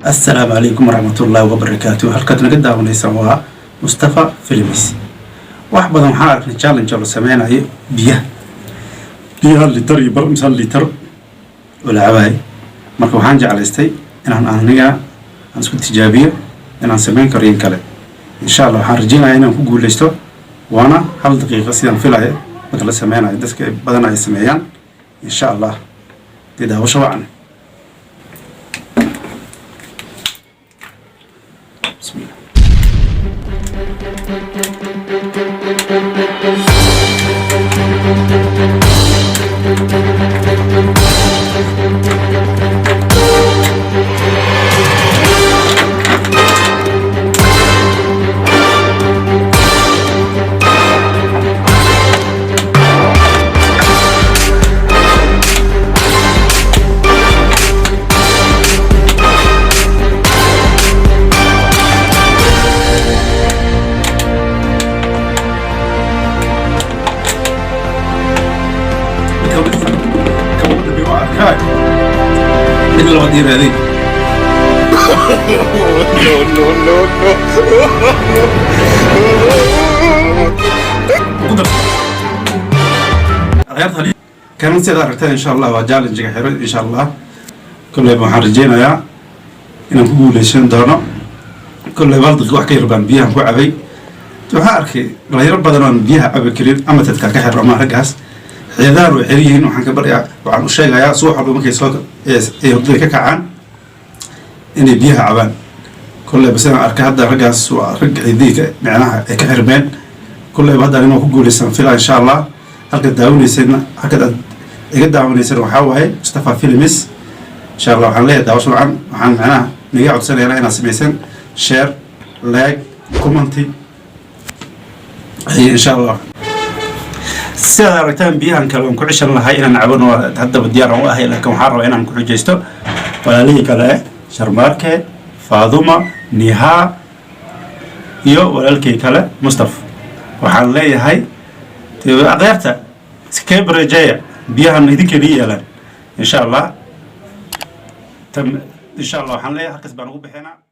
السلام عليكم ورحمة الله وبركاته. halkaad naga daawanaysan waa Mustafa Films. wax badan waxaan arkay challenge oo sameeyay biyaha litar iyo barmsan litar wala cabaay marka waxaan jeclaystay inaan aniga aan isku tijaabiyo inaan sameyn karo in kale insha Allah waxaan rajaynayaa inaan ku guuleysto waana hal daqiiqo sidaan filayo marka la sameeyo dadka badan ay sameeyaan insha Allah daawasho wacan. بسم الله. مثل الغدير هذه غيرتها لي كان سيدا ركتين ان شاء الله وجالنج حيرو ان شاء الله كل waxaan rajeynayaa inaan ku guuleysan doono kulay baldiq wax ka yarbaan biyaha ku cabay waxa arkay dhalinyaro badan oo biyaha cabay karin ama dadka ka xirma ragaas ciidaar oo xiriyin waxaan ka bariyaa waxaan u sheegayaa suuq walba markay soo hordada ka kacaan inay biyaha cabaan kulay bas aan arkay hadda ragaas waa rag ciidiga macnaha ay ka xirmeen kulay hadda inuu ku guuleysan fila insha Allah halka daawaneysayna halka iga daawaneysay waxa waaye Mustafa Films insha Allah waxaan leeyahay daawasho waxaan macnaha niga codsanayaa inaan sameeysan share like comment insha Allah سيدا رتان بيهان كلام كعشر الله هاي أنا عبون هذا بديار هو أهل لكم حارة أنا مكحجيستو ولا لي كلا شرماركة فاطمة نها يو ولا الكي كلا مصطفى وحال لي هاي غيرته سكيب رجاية بيهان هذيك لي إن شاء الله تم إن شاء الله وحال لي هكذا بنقول بحنا